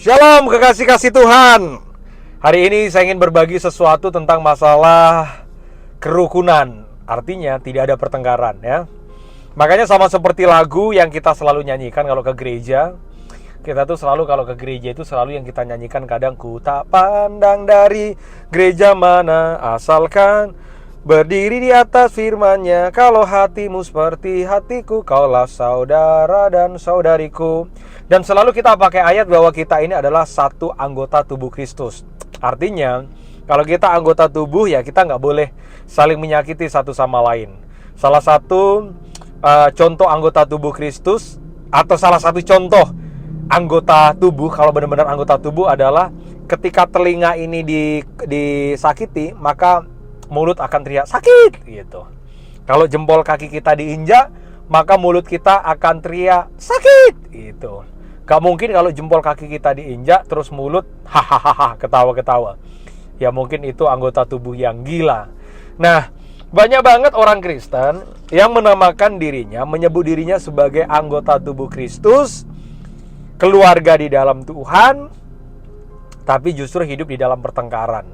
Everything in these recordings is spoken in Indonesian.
Shalom kekasih-kasih Tuhan. Hari ini saya ingin berbagi sesuatu tentang masalah kerukunan. Artinya tidak ada pertengkaran ya. Makanya sama seperti lagu yang kita selalu nyanyikan kalau ke gereja. Kita tuh selalu kalau ke gereja itu selalu yang kita nyanyikan kadang, ku tak pandang dari gereja mana, asalkan berdiri di atas firman-Nya. Kalau hatimu seperti hatiku, kaulah saudara dan saudariku. Dan selalu kita pakai ayat bahwa kita ini adalah satu anggota tubuh Kristus. Artinya, kalau kita anggota tubuh ya kita nggak boleh saling menyakiti satu sama lain. Salah satu contoh anggota tubuh Kristus, atau salah satu contoh anggota tubuh, kalau benar-benar anggota tubuh adalah ketika telinga ini disakiti, maka mulut akan teriak sakit gitu. Kalau jempol kaki kita diinjak, maka mulut kita akan teriak sakit gitu. Gak mungkin kalau jempol kaki kita diinjak terus mulut hahaha ketawa-ketawa. Ya mungkin itu anggota tubuh yang gila. Nah, banyak banget orang Kristen yang menamakan dirinya, menyebut dirinya sebagai anggota tubuh Kristus, keluarga di dalam Tuhan, tapi justru hidup di dalam pertengkaran.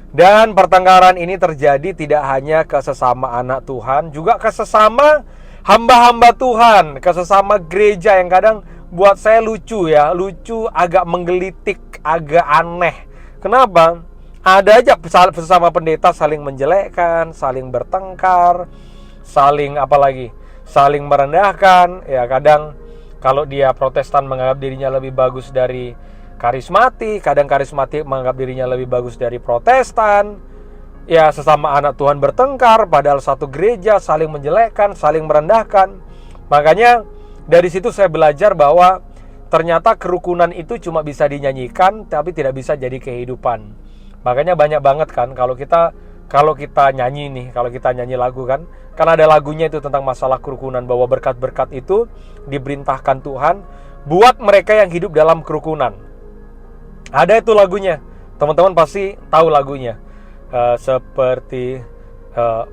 Dan pertengkaran ini terjadi tidak hanya ke sesama anak Tuhan, juga ke sesama hamba-hamba Tuhan, ke sesama gereja yang kadang buat saya lucu ya, lucu, agak menggelitik, agak aneh. Kenapa? Ada aja sesama pendeta saling menjelekkan, saling bertengkar, saling saling merendahkan. Ya kadang kalau dia Protestan menganggap dirinya lebih bagus dari karismatik, kadang karismatik menganggap dirinya lebih bagus dari Protestan. Ya sesama anak Tuhan bertengkar, padahal satu gereja saling menjelekkan, saling merendahkan. Makanya dari situ saya belajar bahwa ternyata kerukunan itu cuma bisa dinyanyikan, tapi tidak bisa jadi kehidupan. Makanya banyak banget kan kalau kita nyanyi nih, kalau kita nyanyi lagu kan ada lagunya itu tentang masalah kerukunan, bahwa berkat-berkat itu diperintahkan Tuhan buat mereka yang hidup dalam kerukunan. Ada itu lagunya, teman-teman pasti tahu lagunya. Seperti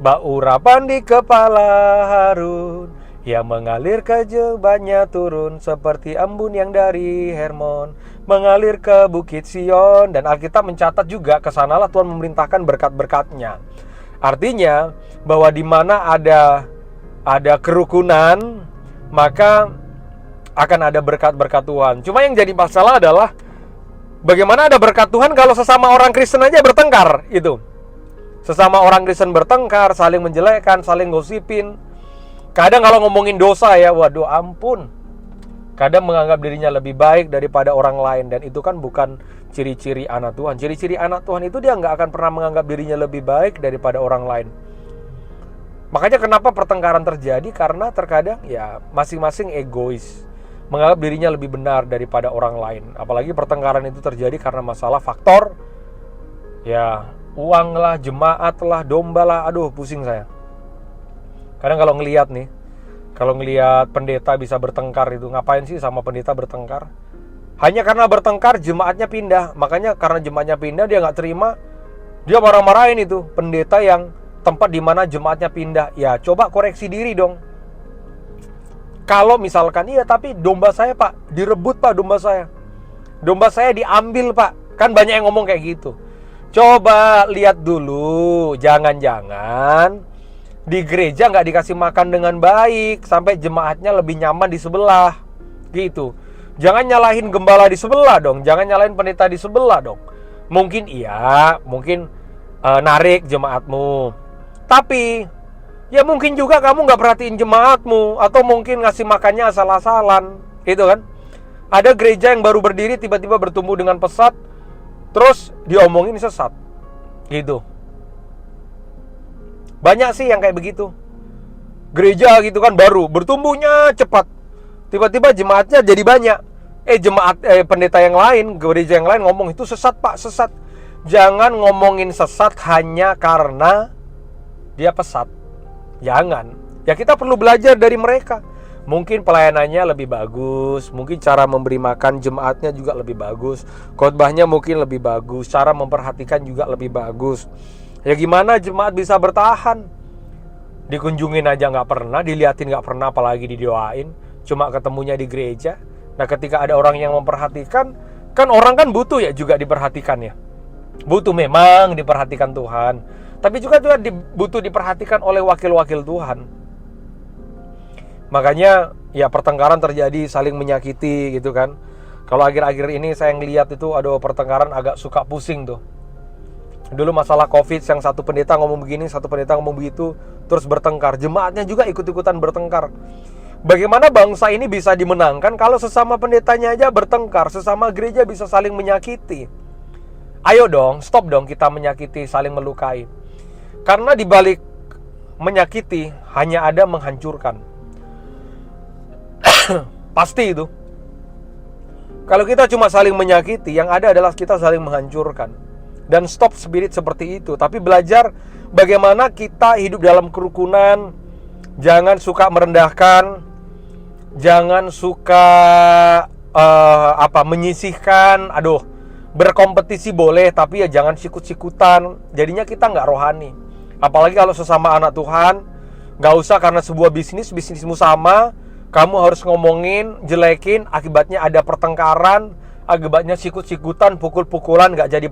bau urapan di kepala Harun, yang mengalir ke jubahnya turun seperti embun yang dari Hermon mengalir ke Bukit Sion. Dan Alkitab mencatat juga kesanalah Tuhan memerintahkan berkat-berkatnya. Artinya bahwa di mana ada kerukunan, maka akan ada berkat-berkat Tuhan. Cuma yang jadi masalah adalah bagaimana ada berkat Tuhan kalau sesama orang Kristen aja bertengkar itu. Sesama orang Kristen bertengkar, saling menjelekkan, saling gosipin. Kadang kalau ngomongin dosa ya, waduh ampun. Kadang menganggap dirinya lebih baik daripada orang lain. Dan itu kan bukan ciri-ciri anak Tuhan. Ciri-ciri anak Tuhan itu dia nggak akan pernah menganggap dirinya lebih baik daripada orang lain. Makanya kenapa pertengkaran terjadi? Karena terkadang ya masing-masing egois, menganggap dirinya lebih benar daripada orang lain. Apalagi pertengkaran itu terjadi karena masalah faktor ya uang lah, jemaat lah, domba lah. Aduh pusing saya. Kadang kalau ngelihat pendeta bisa bertengkar itu, ngapain sih sama pendeta bertengkar? Hanya karena bertengkar jemaatnya pindah. Makanya karena jemaatnya pindah dia nggak terima, dia marah-marahin itu pendeta yang tempat di mana jemaatnya pindah. Ya coba koreksi diri dong. Kalau misalkan iya tapi domba saya pak direbut pak, domba saya diambil pak, kan banyak yang ngomong kayak gitu. Coba lihat dulu, jangan-jangan di gereja nggak dikasih makan dengan baik sampai jemaatnya lebih nyaman di sebelah gitu. Jangan nyalahin gembala di sebelah dong, jangan nyalahin pendeta di sebelah dong. Mungkin iya, mungkin narik jemaatmu, tapi ya mungkin juga kamu nggak perhatiin jemaatmu, atau mungkin ngasih makannya asal-asalan gitu kan. Ada gereja yang baru berdiri tiba-tiba bertumbuh dengan pesat, terus diomongin sesat gitu. Banyak sih yang kayak begitu. Gereja gitu kan baru bertumbuhnya cepat, tiba-tiba jemaatnya jadi banyak. Pendeta yang lain, gereja yang lain ngomong itu sesat pak, sesat. Jangan ngomongin sesat hanya karena dia pesat. Jangan. Ya kita perlu belajar dari mereka. Mungkin pelayanannya lebih bagus, mungkin cara memberi makan jemaatnya juga lebih bagus, khotbahnya mungkin lebih bagus, cara memperhatikan juga lebih bagus. Ya gimana jemaat bisa bertahan? Dikunjungin aja nggak pernah, diliatin nggak pernah, apalagi didoain. Cuma ketemunya di gereja. Nah ketika ada orang yang memperhatikan, Kan orang kan butuh ya juga diperhatikan ya. Butuh memang diperhatikan Tuhan, tapi juga butuh diperhatikan oleh wakil-wakil Tuhan. Makanya ya pertengkaran terjadi, saling menyakiti gitu kan. Kalau akhir-akhir ini saya ngeliat itu ada pertengkaran agak suka pusing tuh. Dulu masalah COVID, yang satu pendeta ngomong begini, satu pendeta ngomong begitu, terus bertengkar. Jemaatnya juga ikut-ikutan bertengkar. Bagaimana bangsa ini bisa dimenangkan kalau sesama pendetanya aja bertengkar, sesama gereja bisa saling menyakiti? Ayo dong, stop dong kita menyakiti, saling melukai. Karena di balik menyakiti hanya ada menghancurkan. Pasti itu. Kalau kita cuma saling menyakiti, yang ada adalah kita saling menghancurkan. Dan stop spirit seperti itu. Tapi belajar bagaimana kita hidup dalam kerukunan. Jangan suka merendahkan. Jangan suka menyisihkan. Berkompetisi boleh, tapi ya jangan sikut-sikutan. Jadinya kita nggak rohani. Apalagi kalau sesama anak Tuhan. Nggak usah karena sebuah bisnismu sama, kamu harus ngomongin, jelekin, akibatnya ada pertengkaran, akibatnya sikut-sikutan, pukul-pukulan, gak jadi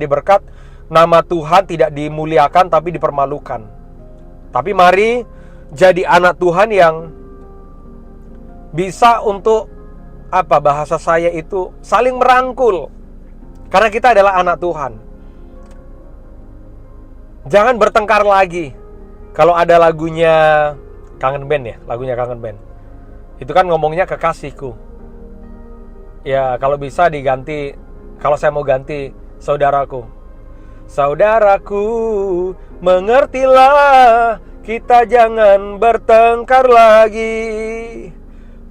berkat. Nama Tuhan tidak dimuliakan tapi dipermalukan. Tapi mari jadi anak Tuhan yang bisa untuk bahasa saya itu saling merangkul. Karena kita adalah anak Tuhan. Jangan bertengkar lagi. Kalau ada lagunya Kangen Band ya, lagunya Kangen Band. Itu kan ngomongnya kekasihku. Ya kalau bisa diganti, kalau saya mau ganti saudaraku. Saudaraku, mengertilah, kita jangan bertengkar lagi.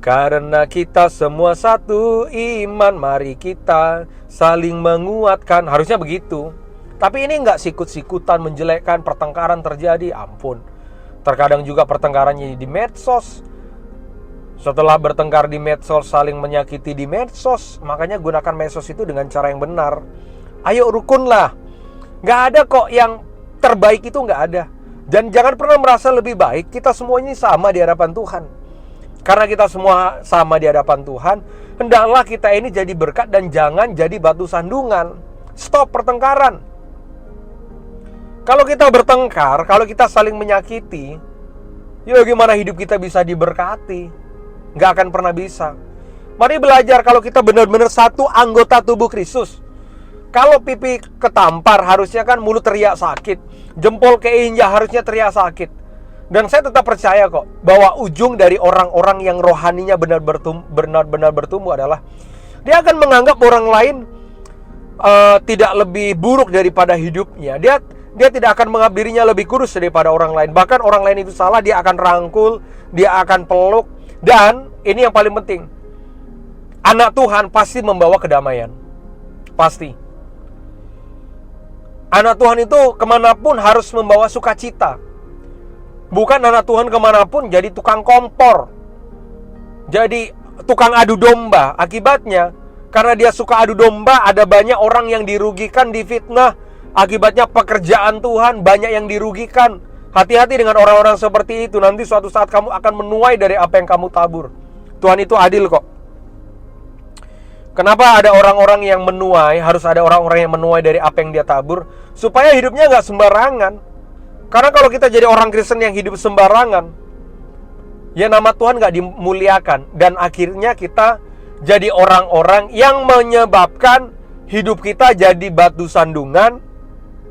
Karena kita semua satu iman, mari kita saling menguatkan. Harusnya begitu. Tapi ini enggak sikut-sikutan, menjelekkan, pertengkaran terjadi, ampun. Terkadang juga pertengkarannya di medsos. Setelah bertengkar di medsos, saling menyakiti di medsos. Makanya gunakan medsos itu dengan cara yang benar. Ayo rukunlah. Gak ada kok yang terbaik, itu gak ada. Dan jangan pernah merasa lebih baik. Kita semua ini sama di hadapan Tuhan. Karena kita semua sama di hadapan Tuhan, hendaklah kita ini jadi berkat dan jangan jadi batu sandungan. Stop pertengkaran. Kalau kita bertengkar, kalau kita saling menyakiti, ya bagaimana hidup kita bisa diberkati? Nggak akan pernah bisa. Mari belajar kalau kita benar-benar satu anggota tubuh Kristus. Kalau pipi ketampar, harusnya kan mulut teriak sakit. Jempol keinjak, harusnya teriak sakit. Dan saya tetap percaya kok, bahwa ujung dari orang-orang yang rohaninya benar-benar bertumbuh adalah dia akan menganggap orang lain tidak lebih buruk daripada hidupnya. Dia tidak akan menganggap dirinya lebih kurus daripada orang lain. Bahkan orang lain itu salah, dia akan rangkul, dia akan peluk. Dan ini yang paling penting, anak Tuhan pasti membawa kedamaian. Pasti. Anak Tuhan itu kemanapun harus membawa sukacita. Bukan anak Tuhan kemanapun jadi tukang kompor, jadi tukang adu domba. Akibatnya, karena dia suka adu domba, ada banyak orang yang dirugikan, difitnah. Akibatnya pekerjaan Tuhan banyak yang dirugikan. Hati-hati dengan orang-orang seperti itu. Nanti suatu saat kamu akan menuai dari apa yang kamu tabur. Tuhan itu adil kok. Kenapa ada orang-orang yang menuai? Harus ada orang-orang yang menuai dari apa yang dia tabur, supaya hidupnya gak sembarangan. Karena kalau kita jadi orang Kristen yang hidup sembarangan, ya nama Tuhan gak dimuliakan. Dan akhirnya kita jadi orang-orang yang menyebabkan hidup kita jadi batu sandungan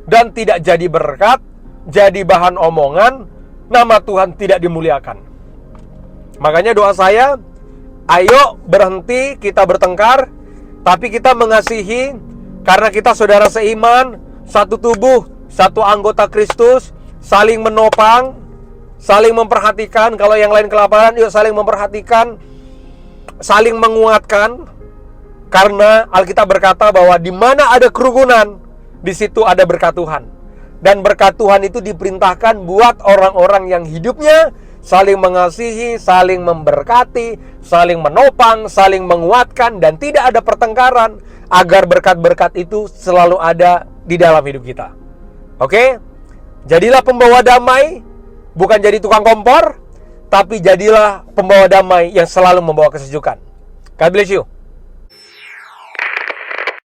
dan tidak jadi berkat, jadi bahan omongan, nama Tuhan tidak dimuliakan. Makanya doa saya, ayo berhenti kita bertengkar, tapi kita mengasihi, karena kita saudara seiman, satu tubuh, satu anggota Kristus, saling menopang, saling memperhatikan. Kalau yang lain kelaparan, yuk saling memperhatikan, saling menguatkan. Karena Alkitab berkata bahwa di mana ada kerukunan, di situ ada berkat Tuhan. Dan berkat Tuhan itu diperintahkan buat orang-orang yang hidupnya saling mengasihi, saling memberkati, saling menopang, saling menguatkan, dan tidak ada pertengkaran, agar berkat-berkat itu selalu ada di dalam hidup kita. Oke? Jadilah pembawa damai, bukan jadi tukang kompor, tapi jadilah pembawa damai yang selalu membawa kesejukan. God bless you.